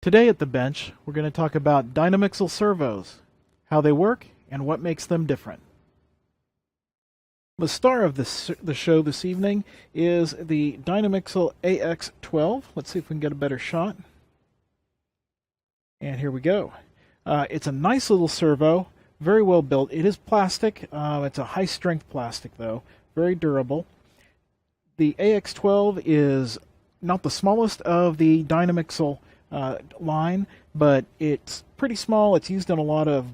Today at the bench, we're going to talk about Dynamixel servos, how they work, and what makes them different. The star of the show this evening is the Dynamixel AX-12. Let's see if we can get a better shot. And here we go. It's a nice little servo, very well built. It is plastic. It's a high-strength plastic, though, very durable. The AX-12 is not the smallest of the Dynamixel line, but it's pretty small. It's used in a lot of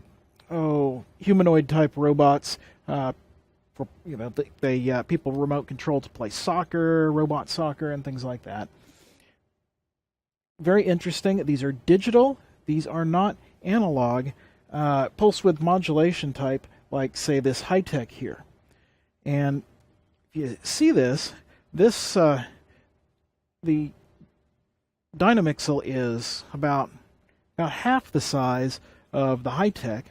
humanoid-type robots. For people remote control to play soccer, robot soccer, and things like that. Very interesting. These are digital. These are not analog. Pulse width modulation type, like say this high-tech here. And if you see this, the Dynamixel is about half the size of the high-tech.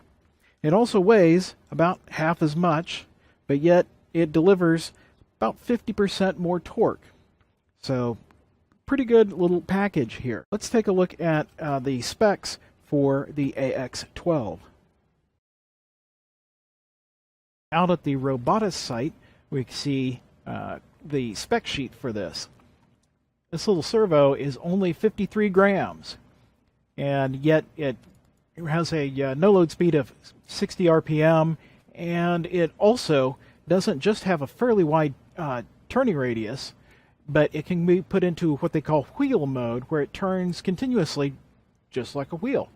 It also weighs about half as much, but yet it delivers about 50% more torque. So pretty good little package here. Let's take a look at the specs for the AX-12. Out at the Robotis site, we can see the spec sheet for this. This little servo is only 53 grams, and yet it has a no-load speed of 60 RPM, and it also doesn't just have a fairly wide turning radius, but it can be put into what they call wheel mode, where it turns continuously just like a wheel.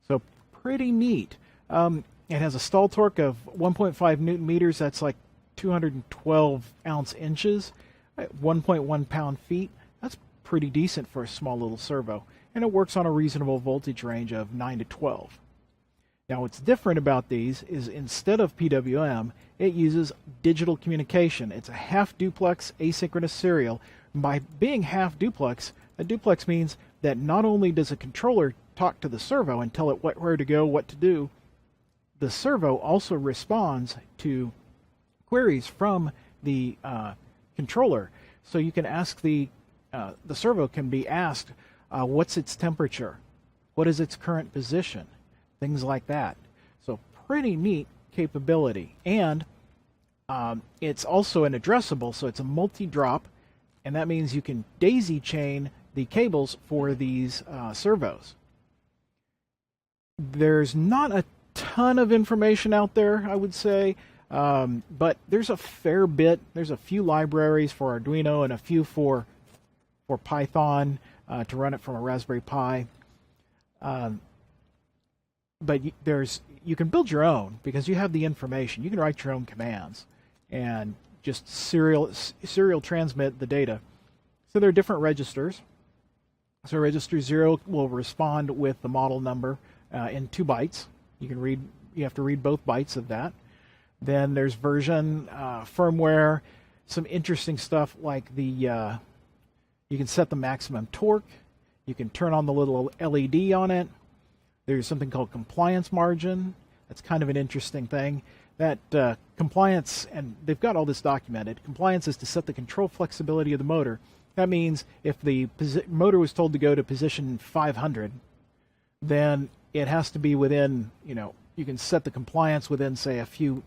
So pretty neat. It has a stall torque of 1.5 Newton meters. That's like 212 ounce inches, 1.1 pound-feet. That's pretty decent for a small little servo, and it works on a reasonable voltage range of 9 to 12. Now what's different about these is instead of PWM, it uses digital communication. It's a half-duplex asynchronous serial. By being half-duplex, a duplex means that not only does a controller talk to the servo and tell it where to go, what to do, the servo also responds to queries from the controller. So you can ask the servo can be asked, what's its temperature? What is its current position? Things like that. So pretty neat capability. And it's also an addressable, so it's a multi-drop, and that means you can daisy chain the cables for these servos. There's not a ton of information out there, I would say, but there's a fair bit. There's a few libraries for Arduino and a few for Python to run it from a Raspberry Pi. But you can build your own because you have the information. You can write your own commands and just serial transmit the data. So there are different registers. So register 0 will respond with the model number in 2 bytes. You have to read both bytes of that. Then there's version, firmware, some interesting stuff like you can set the maximum torque. You can turn on the little LED on it. There's something called compliance margin. That's kind of an interesting thing. That compliance, and they've got all this documented, compliance is to set the control flexibility of the motor. That means if the motor was told to go to position 500, then it has to be within, you can set the compliance within, say, a few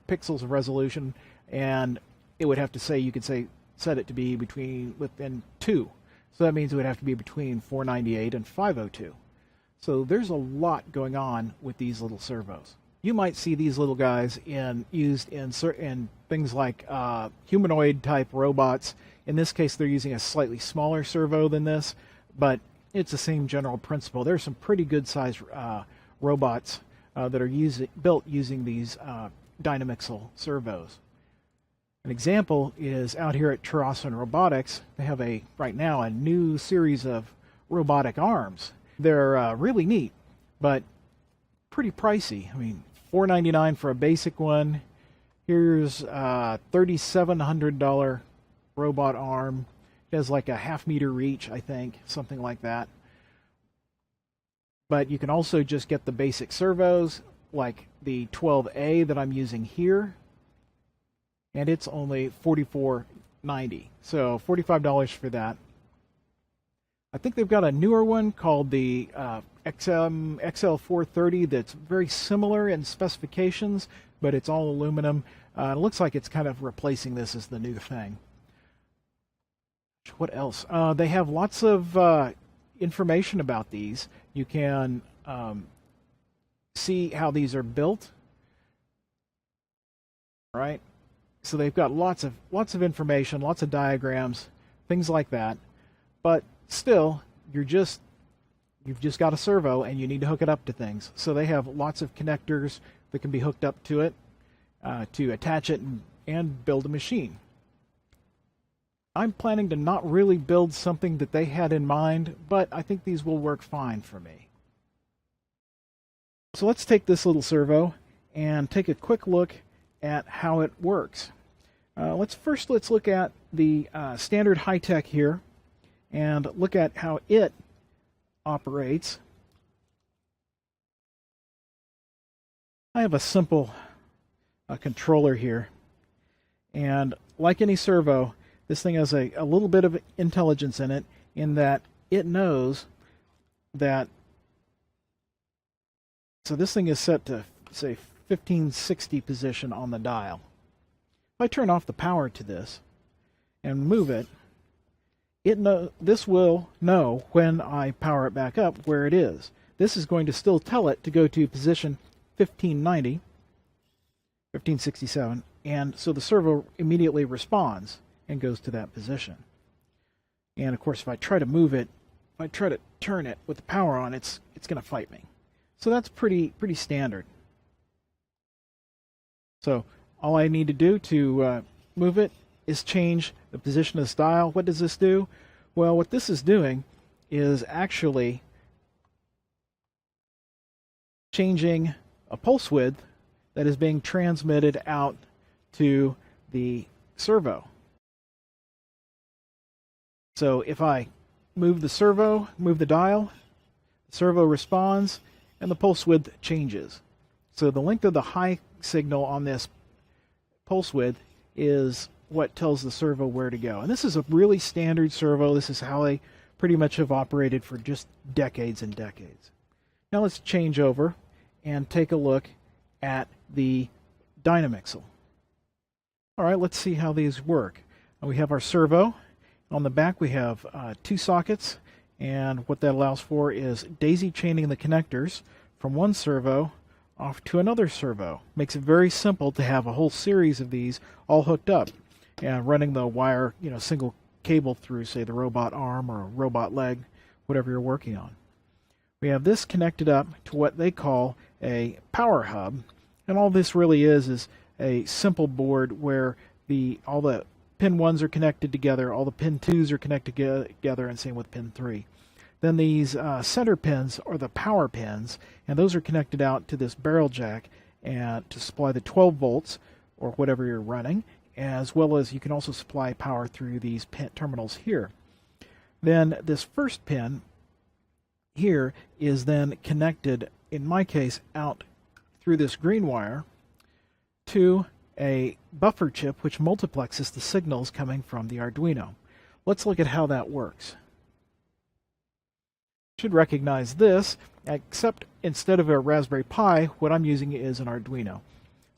pixels of resolution, and it would have to say, you could set it to be within 2. So that means it would have to be between 498 and 502. So there's a lot going on with these little servos. You might see these little guys used in things like humanoid type robots. In this case, they're using a slightly smaller servo than this, but it's the same general principle. There's some pretty good sized robots that are built using these Dynamixel servos. An example is out here at Terrason Robotics. They have right now a new series of robotic arms. They're really neat, but pretty pricey. I mean, $499 for a basic one. Here's a $3,700 robot arm. It has like a half-meter reach, I think, something like that. But you can also just get the basic servos, like the 12A that I'm using here, and it's only $44.90. So $45 for that. I think they've got a newer one called the XL430 that's very similar in specifications, but it's all aluminum. It looks like it's kind of replacing this as the new thing. What else? They have lots of information about these. You can see how these are built. Right? So they've got lots of information, lots of diagrams, things like that. But still, you've just got a servo and you need to hook it up to things. So they have lots of connectors that can be hooked up to it to attach it and build a machine. I'm planning to not really build something that they had in mind, but I think these will work fine for me. So let's take this little servo and take a quick look at how it works. Let's look at the standard high-tech here and look at how it operates. I have a simple controller here, and like any servo, this thing has a little bit of intelligence in it, in that it knows that, so this thing is set to, say, 1560 position on the dial. If I turn off the power to this and move it, this will know when I power it back up where it is. This is going to still tell it to go to position 1590, 1567, and so the servo immediately responds and goes to that position. And of course, if I try to move it, if I try to turn it with the power on, it's going to fight me. So that's pretty standard. So all I need to do to move it is change the position of this dial. What does this do? Well, what this is doing is actually changing a pulse width that is being transmitted out to the servo. So if I move the servo, move the dial, the servo responds, and the pulse width changes. So the length of the high signal on this pulse width is what tells the servo where to go. And this is a really standard servo. This is how they pretty much have operated for just decades and decades. Now let's change over and take a look at the Dynamixel. All right, let's see how these work. We have our servo. On the back we have 2 sockets, and what that allows for is daisy chaining the connectors from one servo off to another servo. Makes it very simple to have a whole series of these all hooked up and running the wire, single cable through, say, the robot arm or a robot leg, whatever you're working on. We have this connected up to what they call a power hub, and all this really is a simple board where all the pin 1s are connected together, all the pin 2s are connected together, and same with pin 3. Then these center pins are the power pins, and those are connected out to this barrel jack and to supply the 12 volts or whatever you're running, as well as you can also supply power through these pin terminals here. Then this first pin here is then connected, in my case, out through this green wire to a buffer chip which multiplexes the signals coming from the Arduino. Let's look at how that works. Should recognize this, except instead of a Raspberry Pi, what I'm using is an Arduino.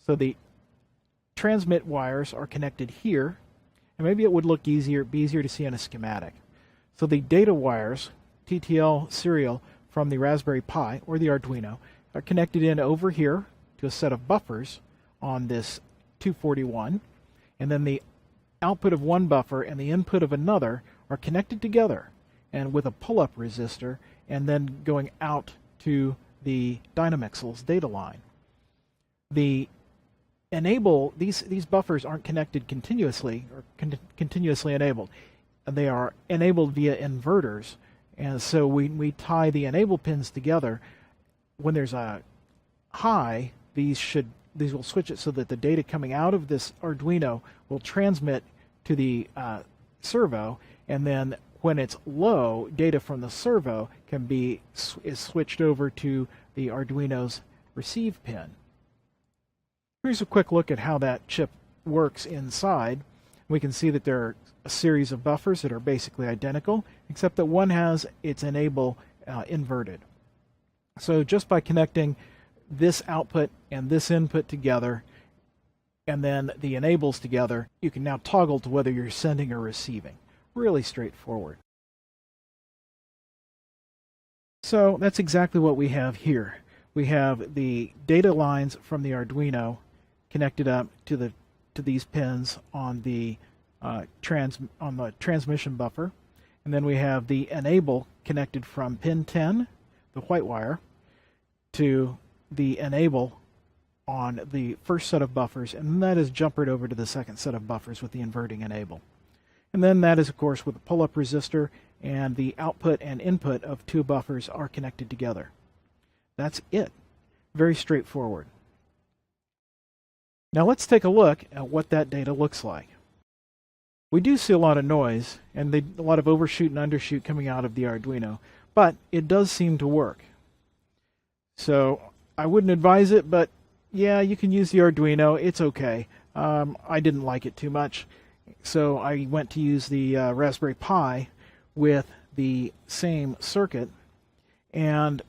So the transmit wires are connected here, and maybe it would be easier to see in a schematic. So the data wires, TTL serial from the Raspberry Pi or the Arduino, are connected in over here to a set of buffers on this 241, and then the output of one buffer and the input of another are connected together and with a pull-up resistor, and then going out to the Dynamixel's data line. These buffers aren't connected continuously or continuously enabled. They are enabled via inverters, and so we tie the enable pins together. When there's a high, these will switch it so that the data coming out of this Arduino will transmit to the servo, and then when it's low, data from the servo is switched over to the Arduino's receive pin. Here's a quick look at how that chip works inside. We can see that there are a series of buffers that are basically identical, except that one has its enable inverted. So just by connecting this output and this input together, and then the enables together, you can now toggle to whether you're sending or receiving. Really straightforward. So that's exactly what we have here. We have the data lines from the Arduino connected up to these pins on the transmission buffer, and then we have the enable connected from pin 10, the white wire, to the enable on the first set of buffers, and that is jumpered over to the second set of buffers with the inverting enable. And then that is, of course, with a pull-up resistor, and the output and input of two buffers are connected together. That's it. Very straightforward. Now let's take a look at what that data looks like. We do see a lot of noise and a lot of overshoot and undershoot coming out of the Arduino, but it does seem to work. So I wouldn't advise it, but yeah, you can use the Arduino. It's okay. I didn't like it too much, so I went to use the Raspberry Pi with the same circuit, and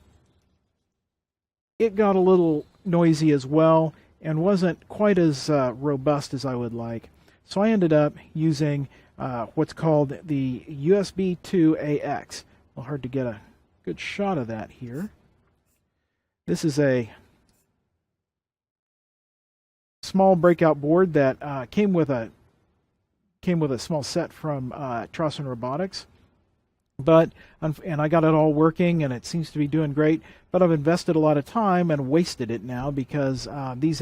it got a little noisy as well and wasn't quite as robust as I would like. So I ended up using what's called the USB 2 AX. Well, hard to get a good shot of that here. This is a small breakout board that came with a small set from Trosson Robotics. And I got it all working, and it seems to be doing great. But I've invested a lot of time and wasted it now because these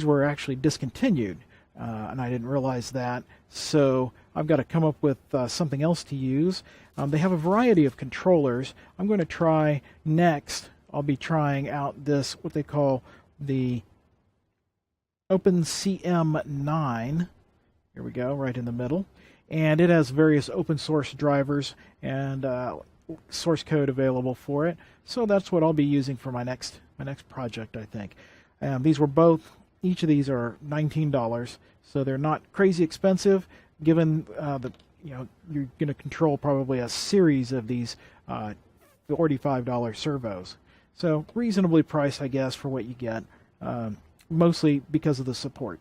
were actually discontinued, and I didn't realize that. So I've got to come up with something else to use. They have a variety of controllers. I'm going to try next. I'll be trying out this what they call the OpenCM9. Here we go, right in the middle. And it has various open source drivers and source code available for it. So that's what I'll be using for my next project, I think. Each of these are $19, so they're not crazy expensive. Given you're going to control probably a series of these $45 servos, so reasonably priced, I guess, for what you get. Mostly because of the support.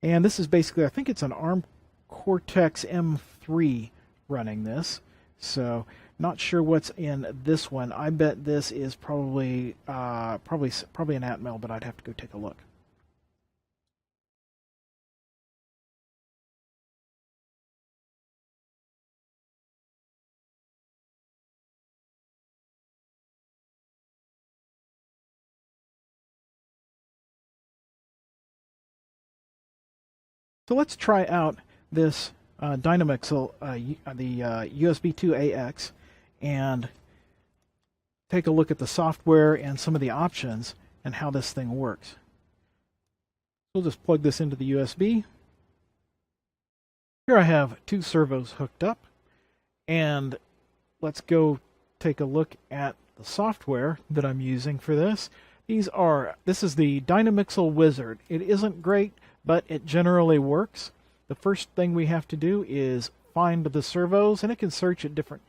And this is basically, I think it's an ARM Cortex M3 running this, so not sure what's in this one. I bet this is probably an Atmel, but I'd have to go take a look. So let's try out this Dynamixel, the USB 2 AX, and take a look at the software and some of the options and how this thing works. We'll just plug this into the USB. Here I have two servos hooked up, and let's go take a look at the software that I'm using for this. This is the Dynamixel Wizard. It isn't great, but it generally works. The first thing we have to do is find the servos, and it can search at different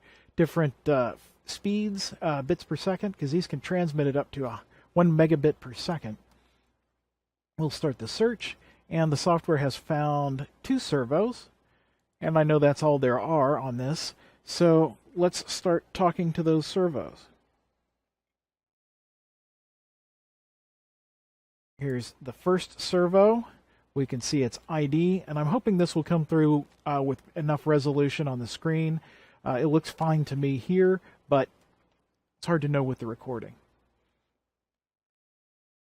speeds, bits per second, because these can transmit it up to 1 megabit per second. We'll start the search, and the software has found two servos, and I know that's all there are on this. So let's start talking to those servos. Here's the first servo. We can see its ID, and I'm hoping this will come through with enough resolution on the screen. It looks fine to me here, but it's hard to know with the recording.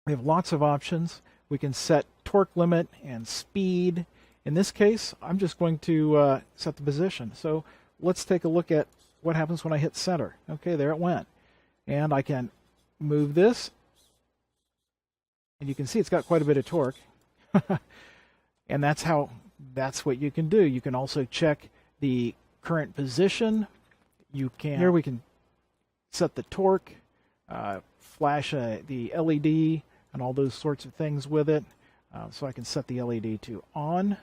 We have lots of options. We can set torque limit and speed. In this case, I'm just going to set the position. So let's take a look at what happens when I hit center. Okay, there it went. And I can move this, and you can see it's got quite a bit of torque. And that's what you can do. You can also check the current position. Here we can set the torque, flash the LED, and all those sorts of things with it. So I can set the LED to on.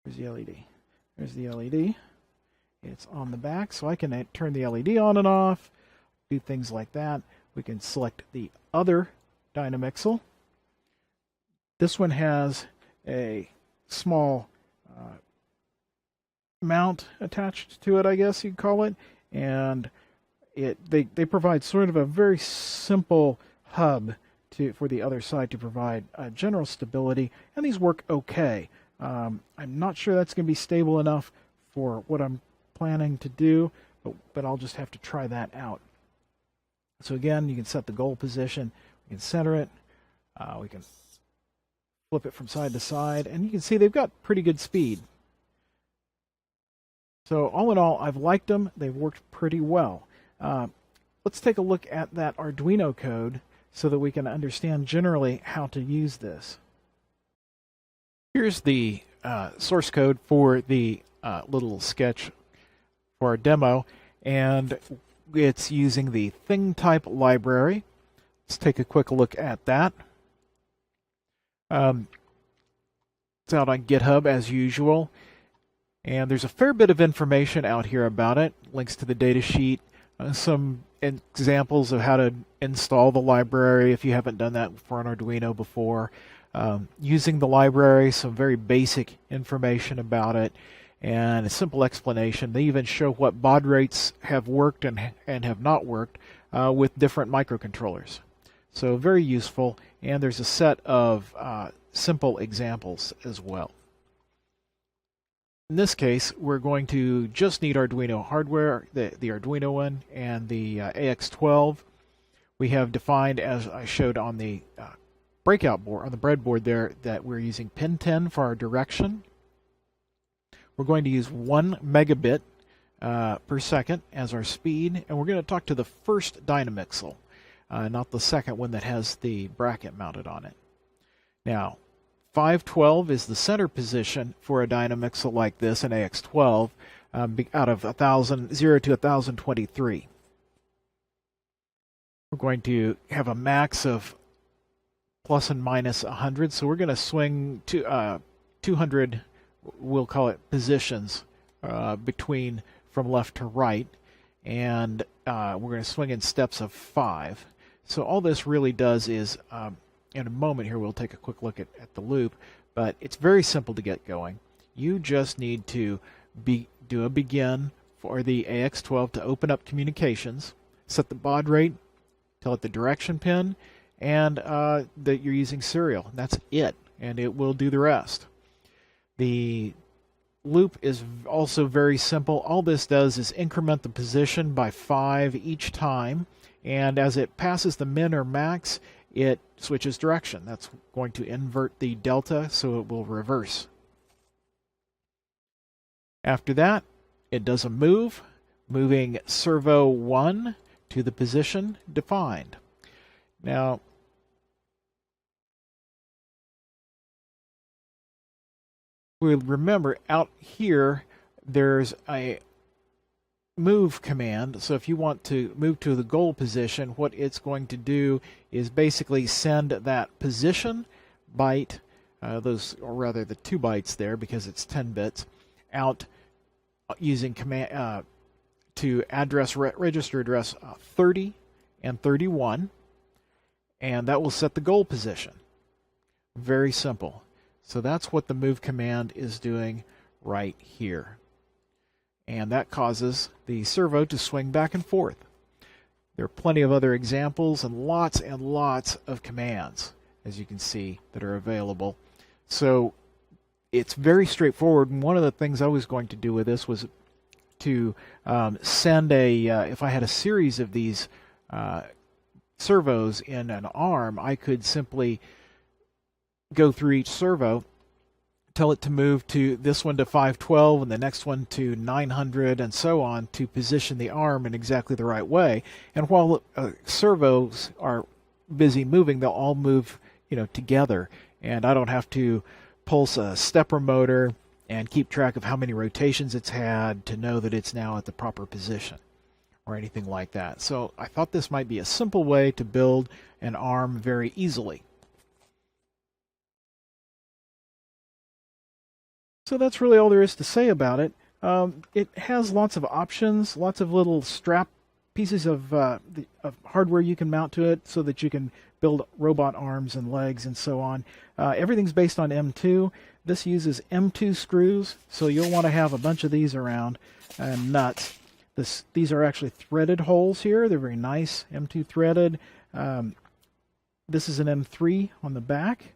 There's the LED. There's the LED. It's on the back, so I can turn the LED on and off, do things like that. We can select the other Dynamixel. This one has a small mount attached to it, I guess you'd call it, and they provide sort of a very simple hub for the other side to provide general stability, and these work okay. I'm not sure that's going to be stable enough for what I'm planning to do, but I'll just have to try that out. So again, you can set the goal position, we can center it, we can flip it from side to side, and you can see they've got pretty good speed. So all in all, I've liked them. They've worked pretty well. Let's take a look at that Arduino code so that we can understand generally how to use this. Here's the source code for the little sketch for our demo, and it's using the thing type library. Let's take a quick look at that. It's out on GitHub as usual, and there's a fair bit of information out here about it. Links to the datasheet, some examples of how to install the library if you haven't done that for an Arduino before. Using the library, some very basic information about it, and a simple explanation. They even show what baud rates have worked and have not worked with different microcontrollers. So very useful, and there's a set of simple examples as well. In this case, we're going to just need Arduino hardware, the Arduino one, and the AX-12. We have defined, as I showed on the breakout board, on the breadboard there, that we're using pin 10 for our direction. We're going to use 1 megabit per second as our speed, and we're going to talk to the first Dynamixel, not the second one that has the bracket mounted on it. Now, 512 is the center position for a Dynamixel like this, an AX-12, out of 0 to 1023. We're going to have a max of plus and minus 100, so we're going to swing to 200, we'll call it positions, between from left to right, and we're going to swing in steps of 5. So all this really does is, in a moment here we'll take a quick look at the loop, but it's very simple to get going. You just need to do a begin for the AX-12 to open up communications, set the baud rate, tell it the direction pin, and that you're using serial. That's it, and it will do the rest. The loop is also very simple. All this does is increment the position by 5 each time, and as it passes the min or max, it switches direction. That's going to invert the delta, so it will reverse. After that, it does a move, moving servo 1 to the position defined. Now, we remember out here there's a move command, so if you want to move to the goal position, what it's going to do is basically send that position byte, or rather the 2 bytes there because it's 10 bits, out using command to register address 30 and 31, and that will set the goal position. Very simple. So that's what the move command is doing right here. And that causes the servo to swing back and forth. There are plenty of other examples and lots of commands, as you can see, that are available. So it's very straightforward. And one of the things I was going to do with this was to send if I had a series of these servos in an arm, I could simply go through each servo, tell it to move to this one to 512 and the next one to 900 and so on to position the arm in exactly the right way. And while servos are busy moving, they'll all move, together. And I don't have to pulse a stepper motor and keep track of how many rotations it's had to know that it's now at the proper position or anything like that. So I thought this might be a simple way to build an arm very easily. So that's really all there is to say about it. It has lots of options, lots of little strap pieces of hardware you can mount to it so that you can build robot arms and legs and so on. Everything's based on M2. This uses M2 screws, so you'll want to have a bunch of these around, and nuts. These are actually threaded holes here. They're very nice, M2 threaded. This is an M3 on the back,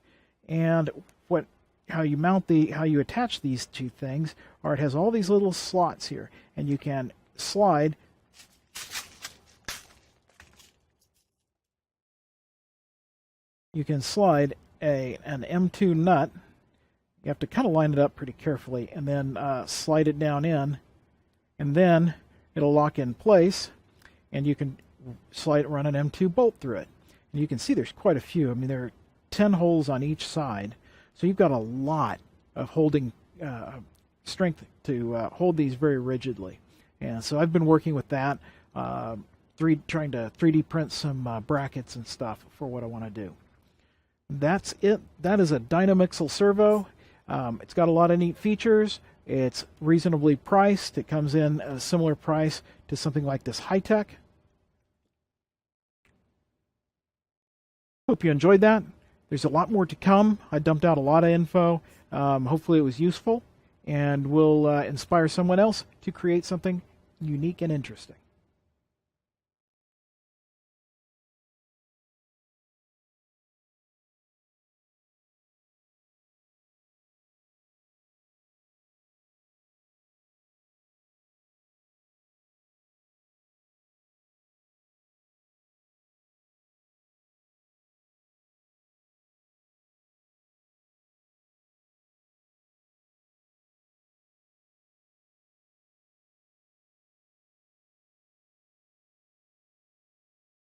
and how you attach these two things are it has all these little slots here, and you can slide an M2 nut. You have to kind of line it up pretty carefully and then slide it down in, and then it'll lock in place, and you can run an M2 bolt through it. And you can see there's quite a few. I mean, there are 10 holes on each side, so you've got a lot of holding strength to hold these very rigidly. And so I've been working with that, trying to 3D print some brackets and stuff for what I want to do. That's it. That is a Dynamixel Servo. It's got a lot of neat features. It's reasonably priced. It comes in at a similar price to something like this High-Tech. Hope you enjoyed that. There's a lot more to come. I dumped out a lot of info. Hopefully it was useful and will inspire someone else to create something unique and interesting.